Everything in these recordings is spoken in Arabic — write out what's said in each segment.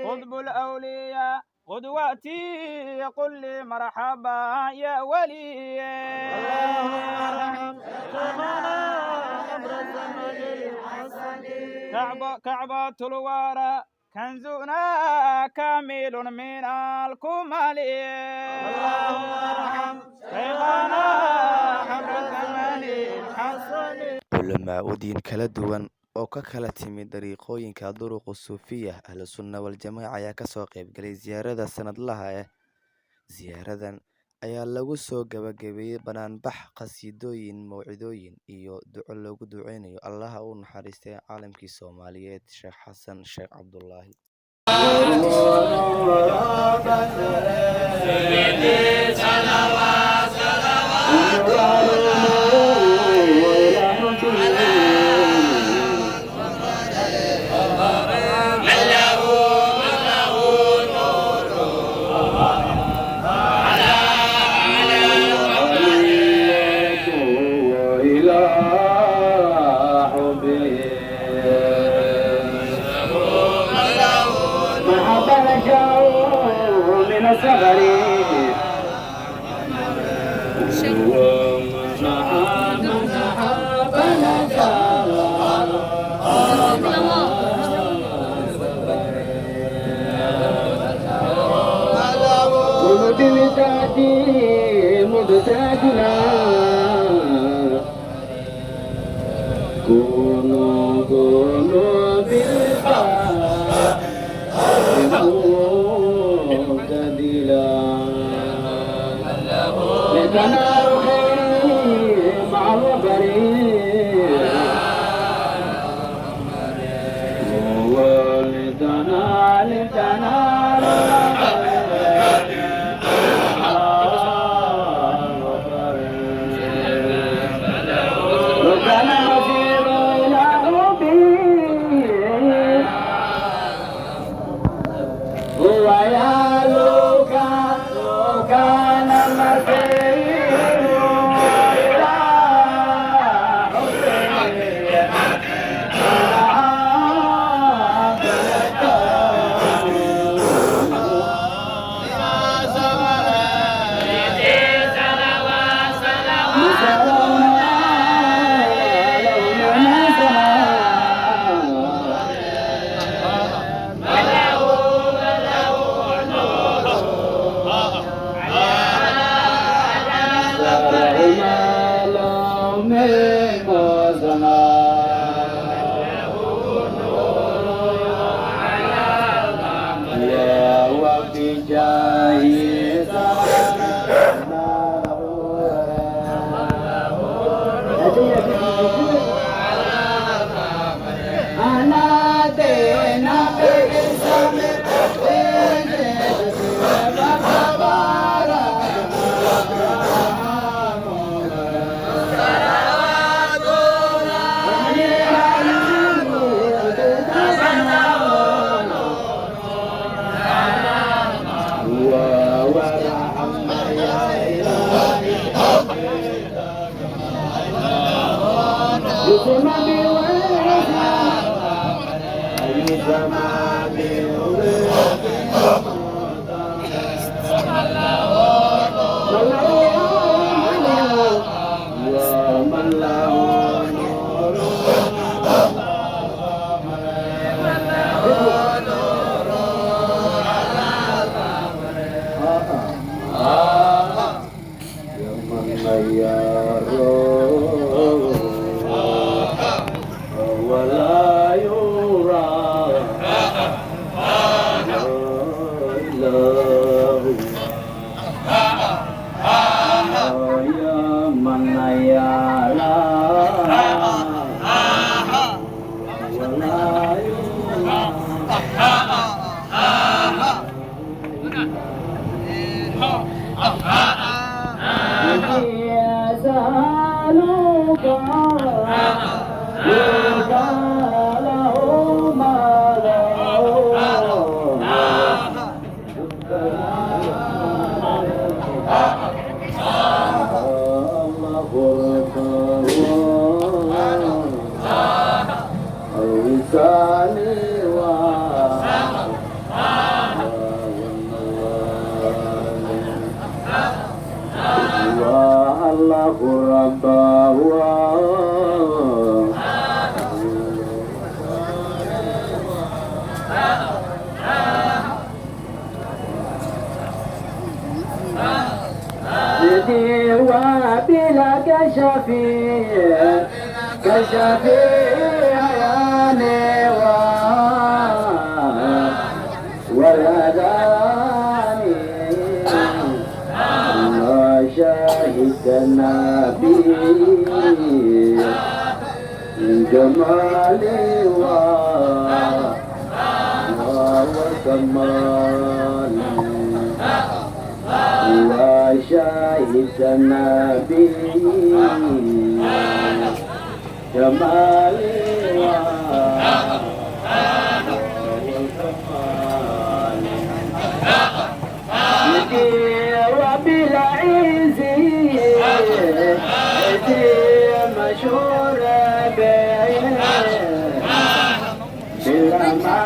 قطب الأولياء قدوتي قل لي مرحبا يا ولي كعبة الورى كنزنا كامل من الكمال اللهم ارحم شيخنا حبر الزمان الحسن culamaa udiin kala duwan oo ka kala timid dariiqooyinka duruqu suufiya ahlu sunna waljamaaca ayaa kasoo qaybgalay ziyaarada sanadlaha ah. Ziyaaradan ayaa lagu soo gabagabeeyey banaanbax, qasiidooyin, mawcidooyin iyo duco loogu duceynayo allaha u naxariistay caalamkii Soomaaliyeed Sheekh Xasan Sheekh Cabdullaahi. كشفيع يا نوا ولداني ما شهدنا به جمالي وكمالي وشهدنا به جمالي وبالعز مشهور بالأمان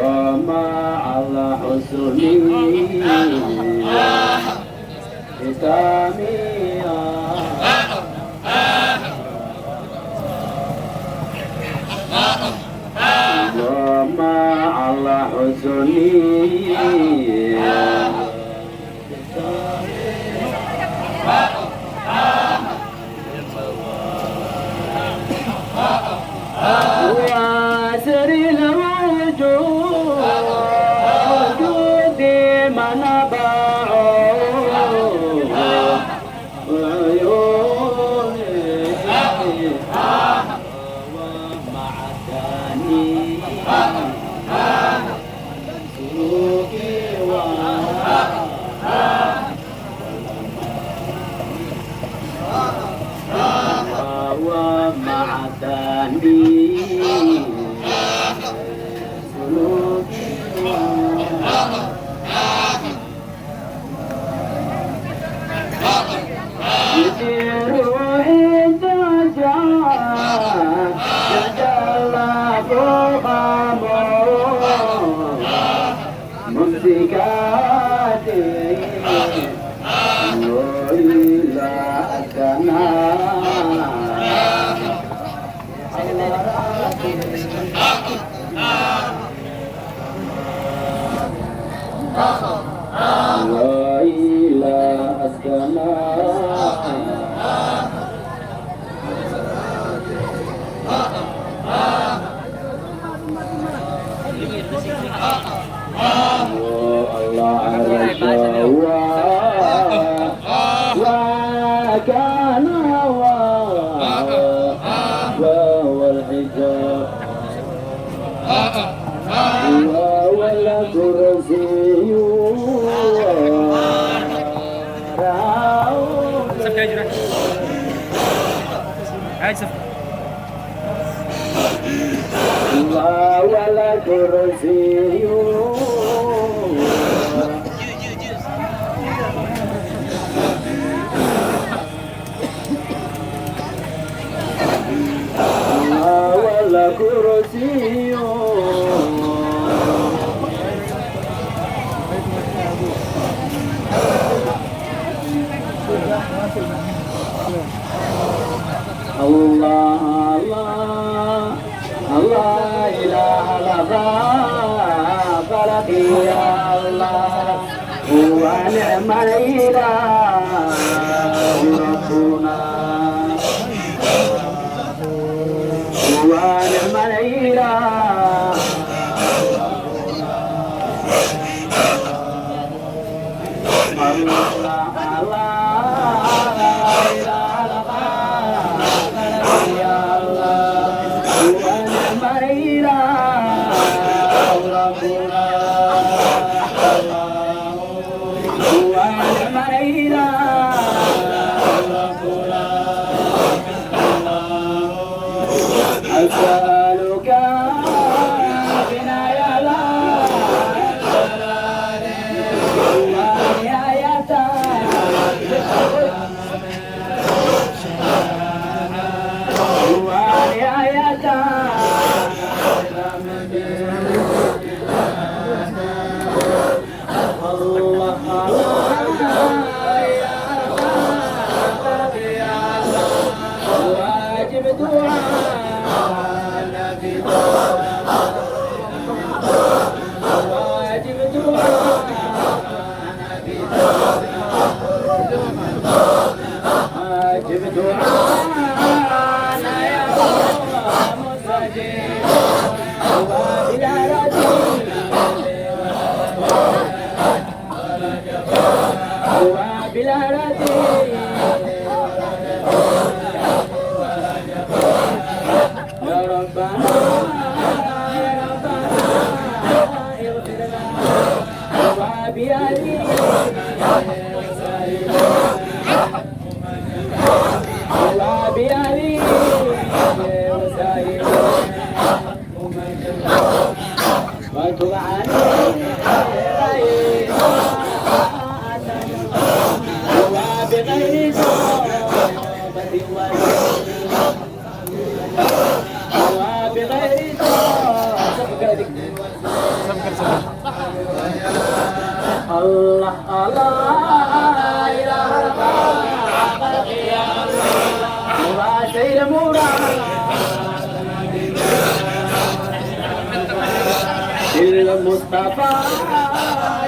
ومع الحسن ختامي ومع الحسن واسر الوجود منبع عيوني ومعدني سلوكي ومعدني سلوكي روحي تجلى فوق ممسكاتي وإلى وإلى السماء والله عرشه وكان وهو الحجاب والكرسي والكرسي والكرسي الله الله الله إله الله فلقي الله هو نعم الإله ربنا هو نعم الإله الله أسألك بنايا لا ونهاية الله الله يا رب يا الله سيد المصطفى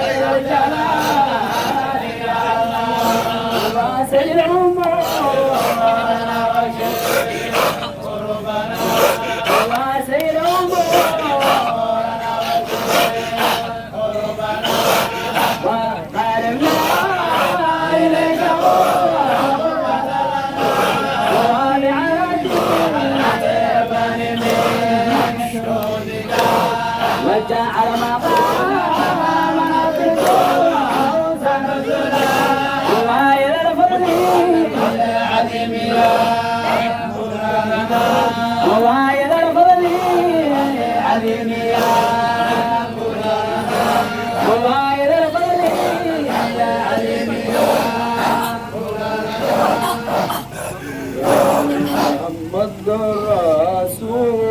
يا جلال يا الله سيد الأمور سيد الأمور وجعل مقامنا في وإلى الفضل العظيم وإلى الفضل العظيم وإلى الفضل العظيم محمد رسول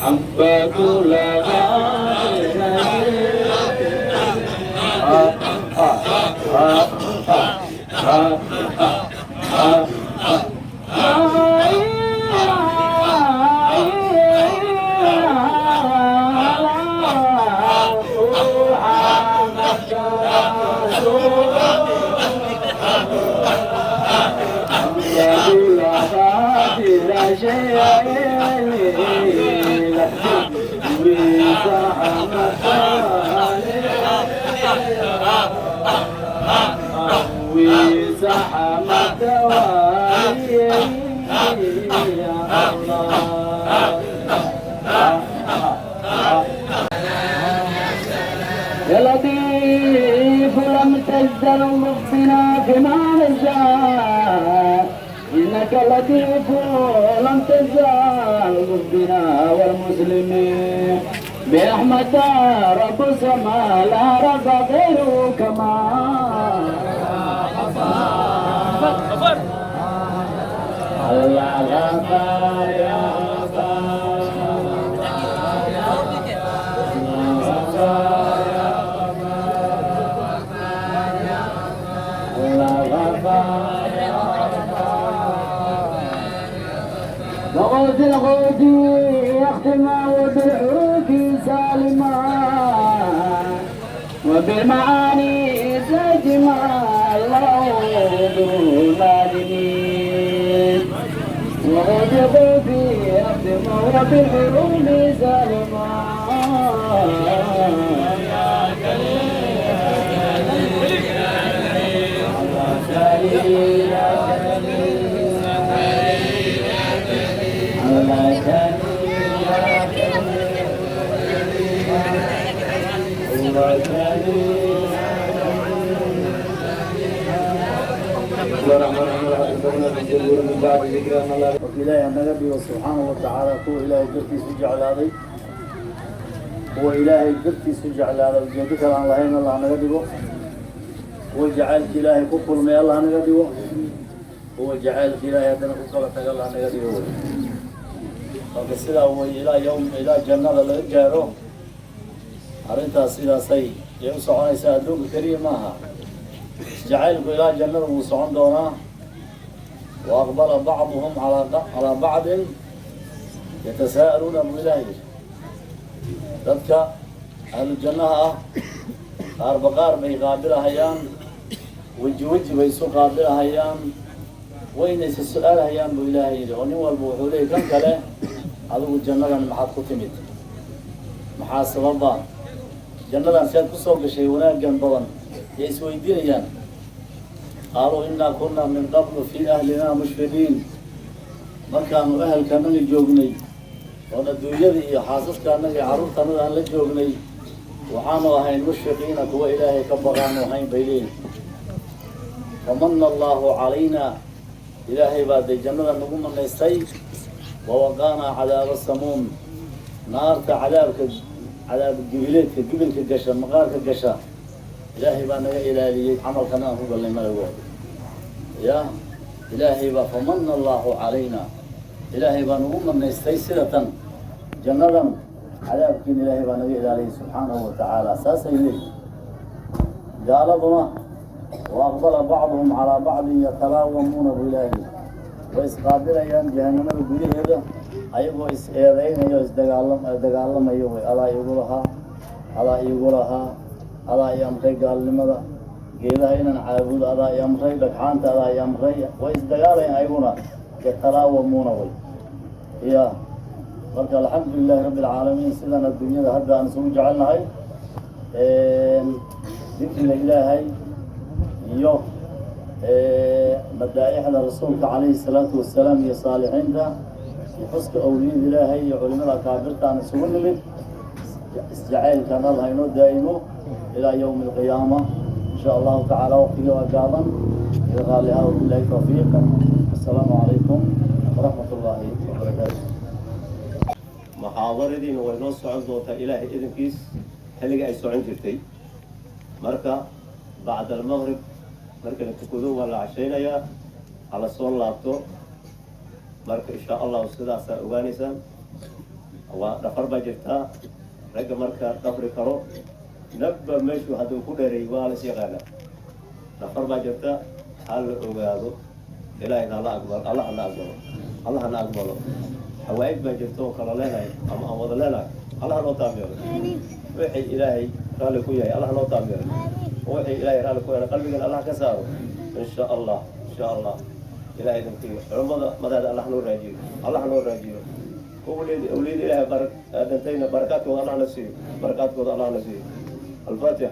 عبد وزحمت والي يا الله يا لطيف لم تزل ربنا فيما نشاء إنك لطيف لم تزل ربنا والمسلمين برحمة رب السماء لا رب غيره كما الله غفار يا غفار الله غفار وغوث الغوث يختم وبالحروف سالما وبالمعاني سجما الله بالنادمين وغوث الغوث يختم وبالحروف سالما يقول من بعد ذكر أن الله إلهي النبي سبحانه وتعالى هو إلهي قرتي سجع هذا هو إلهي قرتي سجع هذا وجدك عن الله إن الله نقدره هو جعل إلهي كفر ما الله نقدره هو جعل إلهي هذا كفر الله نقدره فكسلا هو إلى يوم إلى جنة للجاره أرنتا سيدا سي يوسع على سادوك كريم معها جعلك إلى جنة وصعون دونا وأقبل بعضهم على بعض يتساءلون بالله ذلك أهل الجنة أربقار بيقابلها هيان وجه بيسو قابلها هيان وين السؤال هيان بالله ونوى البوحولي كم كله هذا الجنة محط كتمت محاسب الله جنة سيد كسوق شيء هناك جنبان يسوي دينيان قالوا إنا كنا من قبل في أهلنا مشفقين ما كانوا أهل كانوا يجوبني وندوا يدي حاسس كانوا يعرف كانوا أهل يجوبني وعانوا هاي المشفقين كوا إلهي كبغانوا هاي بيلين فمن الله علينا إلهي بعد الجنة نقوم من يستي ووقانا عذاب السموم نار عذاب الجبلات الجبل كجشة مغار كجشة إلهي بنا إلهي عمل كنا هو اللي ملوه يا إلهي فمن الله علينا إلهي بنقوم من يستيسرة جنة عذاب كن إلهي بنا إلهي سبحانه وتعالى أساس إليه قال ضما وأقبل بعضهم على بعض يتلاومون بالله وإسقابل أيام جهنم البليه هذا أيوة إسئلين أيوة إسدقالهم أيوة ألا يقولها ألا يمري قال لماذا قيل هنا نعبد ألا يمري بكحانت ألا يمري وإسدقالهم أيوة يتلاومون وي يا قلت الحمد لله رب العالمين سيدنا الدنيا هذا أنسو جعلنا هاي ذكر الإلهي يو مدائح رسولك عليه الصلاة والسلام يا صالحين ده يحسك أولياء إلهي علماء الأكابر كان سوون لك استجعال كان الله ينو دائمه إلى يوم القيامة إن شاء الله تعالى وقيه وأجابا يغال لها وبالله توفيق السلام عليكم ورحمة الله وبركاته محاضرة دي نوينو سعود دوتا إلهي إذن كيس حلقة أي سعين جرتي مركا بعد المغرب مركا نتكذو ولا عشينا يا على صور لابتو مركا إن شاء الله وسيدا سأغانيسا ونفر بجرتا رقا مركا دفر كرو نبا ميشو هدو كده ريوال سيغانا نفر بجرتا حال أغادو إلهي الله أكبر الله أنا أكبر الله أنا أكبر حوائج بجرتو كلا لنا أما أوضا لنا الله أنا تامير وحي إلهي رالي كوياي الله أنا تامير وحي إلهي رالي كوياي قلبي الله كساره إن شاء الله إن شاء الله إلهي دمتين رمضة مدى الله نور راجيو الله نور راجيو أوليد إلهي دمتين بركاتكم الله نسيه بركاتكم الله نسيه الفاتحة